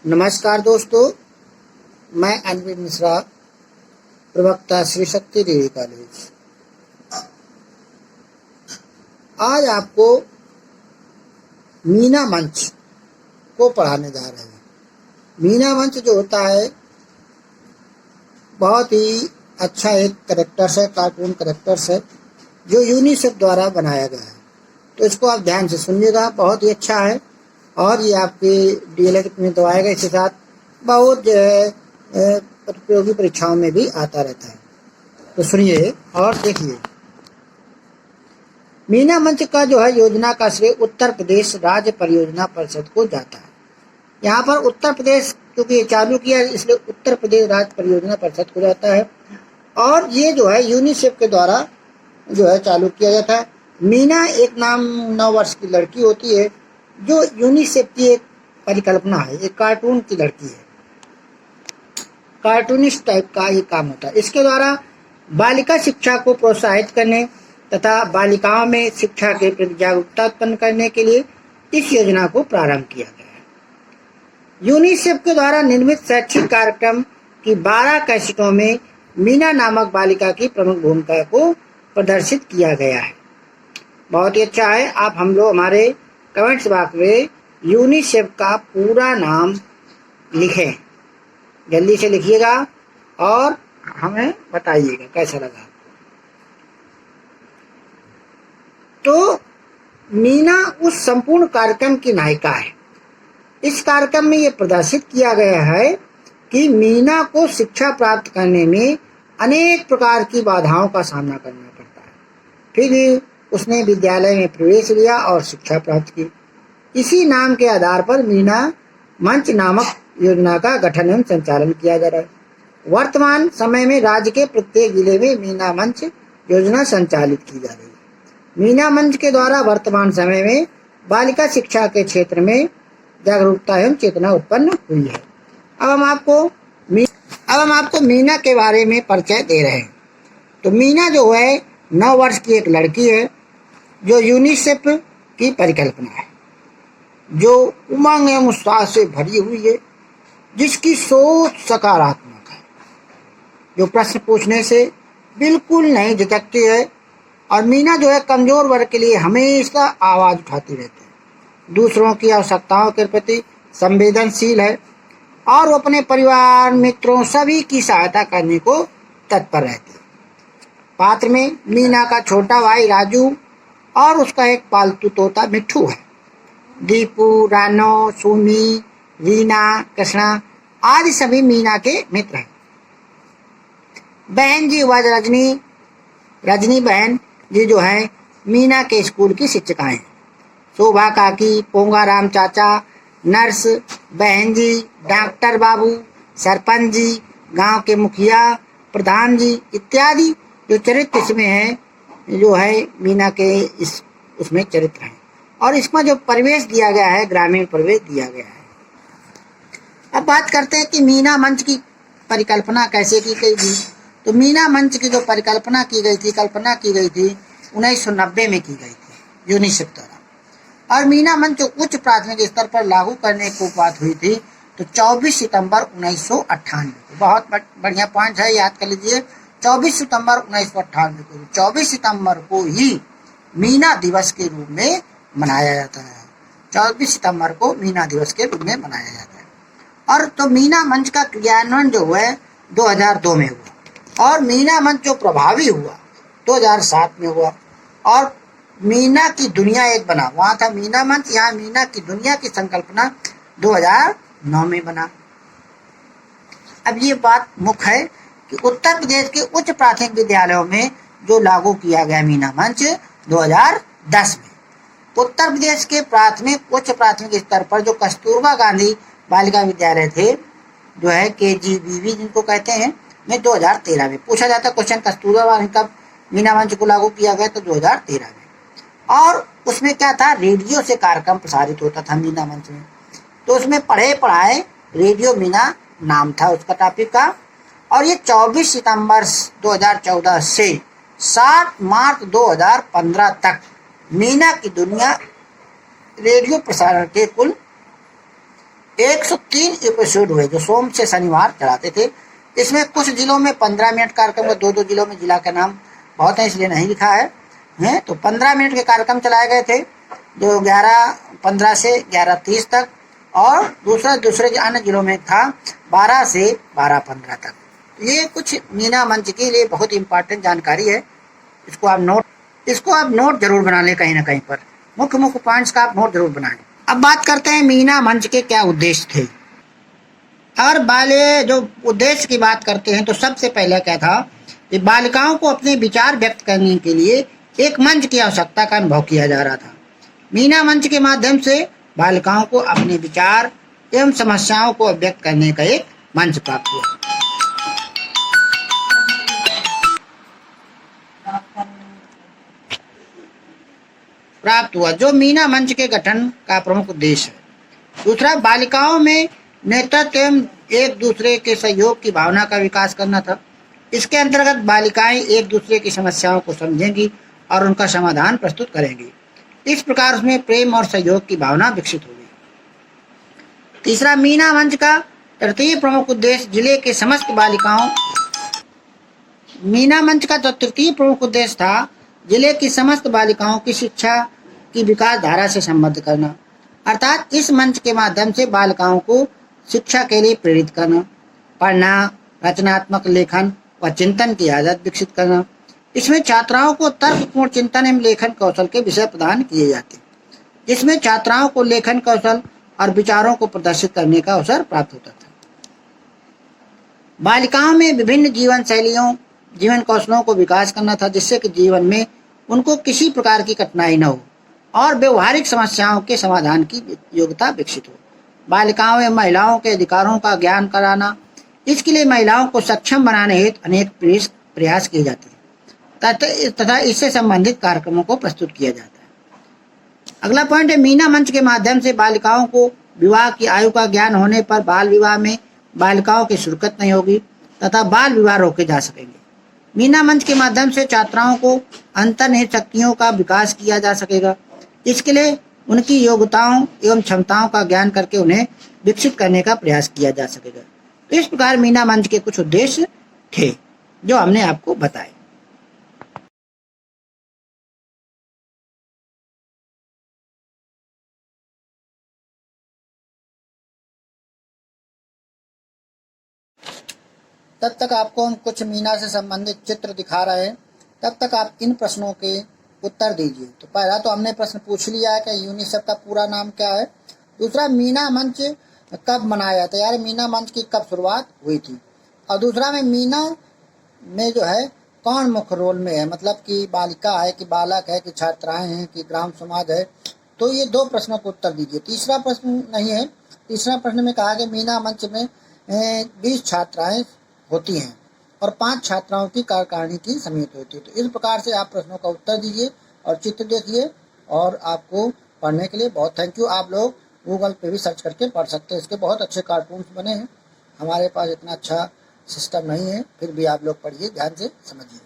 नमस्कार दोस्तों, मैं अनविन मिश्रा, प्रवक्ता श्री शक्ति डिग्री कॉलेज। आज आपको मीना मंच को पढ़ाने जा रहे हैं। मीना मंच जो होता है बहुत ही अच्छा एक कैरेक्टर्स है, कार्टून कैरेक्टर्स है जो यूनिसेफ द्वारा बनाया गया है। तो इसको आप ध्यान से सुनिएगा, बहुत ही अच्छा है और ये आपके डीएलएड में तो आएगा। इसके साथ बहुत जो है प्रतियोगी परीक्षाओं में भी आता रहता है। तो सुनिए और देखिए। मीना मंच का जो है योजना का श्रेय उत्तर प्रदेश राज्य परियोजना परिषद को जाता है। यहाँ पर उत्तर प्रदेश क्योंकि ये चालू किया है इसलिए उत्तर प्रदेश राज्य परियोजना परिषद को जाता है और ये जो है यूनिसेफ के द्वारा जो है चालू किया जाता है। मीना एक 9 वर्ष की लड़की होती है जो यूनिसेफ की एक परिकल्पना है। एक कार्टून की लड़की है, कार्टूनिस्ट टाइप का ये काम होता है। इसके द्वारा बालिका शिक्षा को प्रोत्साहित करने तथा बालिकाओं में शिक्षा के प्रति जागरूकता उत्पन्न करने के लिए इस योजना को प्रारंभ किया गया है। यूनिसेफ के द्वारा निर्मित शैक्षिक कार्यक्रम की 12 कैसेटों में मीना नामक बालिका की प्रमुख भूमिका को प्रदर्शित किया गया है। बहुत ही अच्छा है। आप हम लोग हमारे कमेंट्स बॉक्स में यूनिसेफ का पूरा नाम लिखें, जल्दी से लिखिएगा और हमें बताइएगा कैसा लगा। तो मीना उस संपूर्ण कार्यक्रम की नायिका है। इस कार्यक्रम में ये प्रदर्शित किया गया है कि मीना को शिक्षा प्राप्त करने में अनेक प्रकार की बाधाओं का सामना करना पड़ता है, फिर भी उसने विद्यालय में प्रवेश लिया और शिक्षा प्राप्त की। इसी नाम के आधार पर मीना मंच नामक योजना का गठन एवं संचालन किया जा रहा है। वर्तमान समय में राज्य के प्रत्येक जिले में मीना मंच योजना संचालित की जा रही है। मीना मंच के द्वारा वर्तमान समय में बालिका शिक्षा के क्षेत्र में जागरूकता एवं चेतना उत्पन्न हुई है। अब हम आपको मीना के बारे में परिचय दे रहे हैं। तो मीना जो है 9 वर्ष की एक लड़की है जो यूनिसेफ की परिकल्पना है, जो उमंग एवं उत्साह से भरी हुई है, जिसकी सोच सकारात्मक है, जो प्रश्न पूछने से बिल्कुल नहीं झिझकती है। और मीना जो है कमजोर वर्ग के लिए हमेशा आवाज उठाती रहती है, दूसरों की आवश्यकताओं के प्रति संवेदनशील है और वो अपने परिवार मित्रों सभी की सहायता करने को तत्पर रहती है। पात्र में मीना का छोटा भाई राजू और उसका एक पालतू तोता मिट्ठू है। दीपू, रानो, सुमी, रीना, कृष्णा आदि सभी मीना के मित्र हैं। बहन जी व रजनी बहन जी जो है मीना के स्कूल की शिक्षिकाएं हैं। शोभा काकी, पोंगा राम चाचा, नर्स, बहन जी, डॉक्टर बाबू, सरपंच जी, गांव के मुखिया, प्रधान जी इत्यादि जो चरित्र इसमें है, जो है मीना के उसमें चरित्र हैं। और इसमें जो परिवेश दिया गया है ग्रामीण परिवेश दिया गया है। अब बात करते हैं कि मीना मंच की परिकल्पना कैसे की गई थी। तो मीना मंच की जो परिकल्पना की गई थी 1990 में की गई थी यूनिसेफ द्वारा। और मीना मंच जो उच्च प्राथमिक स्तर पर लागू करने को बात हुई थी तो 24 सितंबर 1998 को, बहुत बढ़िया पॉइंट है, याद कर लीजिए। 24 सितंबर 1998 को, 24 सितंबर को ही मीना दिवस के रूप में मनाया जाता है। 24 सितंबर को मीना दिवस के रूप में मनाया जाता है। और तो मीना मंच का क्रियान्वयन जो हुआ 2002 में हुआ और मीना मंच जो प्रभावी हुआ 2007 में हुआ। और मीना की दुनिया एक बना, वहां था मीना मंच, यहाँ मीना की दुनिया की संकल्पना 2009 में बना। अब ये बात मुख्य है कि उत्तर प्रदेश के उच्च प्राथमिक विद्यालयों में जो लागू किया गया मीना मंच 2010 में। उत्तर प्रदेश के उच्च प्राथमिक स्तर पर जो कस्तूरबा गांधी बालिका विद्यालय थे, जो है KGBV जिनको कहते हैं, में 2013 में पूछा जाता क्वेश्चन, कस्तूरबा गांधी कब मीना मंच को लागू किया गया तो 2013 में। और उसमें क्या था, रेडियो से कार्यक्रम प्रसारित होता था मीना मंच में। तो उसमें पढ़े पढ़ाए रेडियो मीना नाम था उसका टॉपिक का। और ये 24 सितंबर 2014 से 7 मार्च 2015 तक मीना की दुनिया रेडियो प्रसारण के कुल 103 एपिसोड हुए जो सोम से शनिवार चलाते थे। इसमें कुछ जिलों में 15 मिनट कार्यक्रम को, 2-2 जिलों में जिला का नाम बहुत है इसलिए नहीं लिखा है तो 15 मिनट के कार्यक्रम चलाए गए थे जो 11:15 से 11:30 तक, और दूसरे अन्य जिलों में था 12 से 12:15 तक। ये कुछ मीना मंच के लिए बहुत इंपॉर्टेंट जानकारी है। इसको आप नोट जरूर बना लें कहीं ना कहीं पर, मुख्य पॉइंट्स का आप नोट जरूर बनाएं। अब बात करते हैं मीना मंच के क्या उद्देश्य थे। और जो उद्देश्य की बात करते हैं तो सबसे पहले क्या था कि बालिकाओं को अपने विचार व्यक्त करने के लिए एक मंच की आवश्यकता का अनुभव किया जा रहा था। मीना मंच के माध्यम से बालिकाओं को अपने विचार एवं समस्याओं को व्यक्त करने का एक मंच प्राप्त हुआ जो मीना मंच के गठन का प्रमुख उद्देश्य है। दूसरा, बालिकाओं में नेतृत्व एवं एक दूसरे के सहयोग की भावना का विकास करना था। इसके अंतर्गत बालिकाएं एक दूसरे की समस्याओं को समझेंगी और उनका समाधान प्रस्तुत करेंगी। इस प्रकार उसमें प्रेम और सहयोग की भावना विकसित होगी। तीसरा, मीना मंच का तृतीय प्रमुख उद्देश्य जिले के समस्त बालिकाओं मीना मंच का तृतीय प्रमुख उद्देश्य था जिले की समस्त बालिकाओं की शिक्षा की विकास धारा से संबद्ध करना, अर्थात इस मंच के माध्यम से बालिकाओं को शिक्षा के लिए प्रेरित करना, पढ़ना, रचनात्मक लेखन व चिंतन की आदत विकसित करना। इसमें छात्राओं को तर्कपूर्ण चिंतन एवं लेखन कौशल के विषय प्रदान किए जाते, जिसमें छात्राओं को लेखन कौशल और विचारों को प्रदर्शित करने का अवसर प्राप्त होता था। बालिकाओं में विभिन्न जीवन कौशलों को विकास करना था जिससे कि जीवन में उनको किसी प्रकार की कठिनाई न हो और व्यवहारिक समस्याओं के समाधान की योग्यता विकसित हो। बालिकाओं एवं महिलाओं के अधिकारों का ज्ञान कराना, इसके लिए महिलाओं को सक्षम बनाने हेतु अनेक प्रयास किए जाते हैं तथा इससे संबंधित कार्यक्रमों को प्रस्तुत किया जाता है। अगला पॉइंट है, मीना मंच के माध्यम से बालिकाओं को विवाह की आयु का ज्ञान होने पर बाल विवाह में बालिकाओं की शिरकत नहीं होगी तथा बाल विवाह रोके जा सकेंगे। मीना मंच के माध्यम से छात्राओं को अंतर्निहित शक्तियों का विकास किया जा सकेगा। इसके लिए उनकी योग्यताओं एवं क्षमताओं का ज्ञान करके उन्हें विकसित करने का प्रयास किया जा सकेगा। तो इस प्रकार मीना मंच के कुछ उद्देश्य थे जो हमने आपको बताए। तब तक आपको हम कुछ मीना से संबंधित चित्र दिखा रहे हैं, तब तक आप इन प्रश्नों के उत्तर दीजिए। तो पहला तो हमने प्रश्न पूछ लिया है कि यूनिसेफ का पूरा नाम क्या है। दूसरा, मीना मंच कब मनाया जाता है, यार मीना मंच की कब शुरुआत हुई थी। और दूसरा में मीना में जो है कौन मुख्य रोल में है, मतलब कि बालिका है कि बालक है कि छात्राएं हैं कि ग्राम समाज है। तो ये 2 प्रश्नों को उत्तर दीजिए। तीसरा प्रश्न नहीं है, तीसरा प्रश्न में कहा कि मीना मंच में 20 छात्राएं होती हैं और 5 छात्राओं की कार्यकारिणी की समिति होती है। तो इस प्रकार से आप प्रश्नों का उत्तर दीजिए और चित्र देखिए। और आपको पढ़ने के लिए बहुत थैंक यू। आप लोग गूगल पे भी सर्च करके पढ़ सकते हैं, इसके बहुत अच्छे कार्टून्स बने हैं। हमारे पास इतना अच्छा सिस्टम नहीं है, फिर भी आप लोग पढ़िए, ध्यान से समझिए।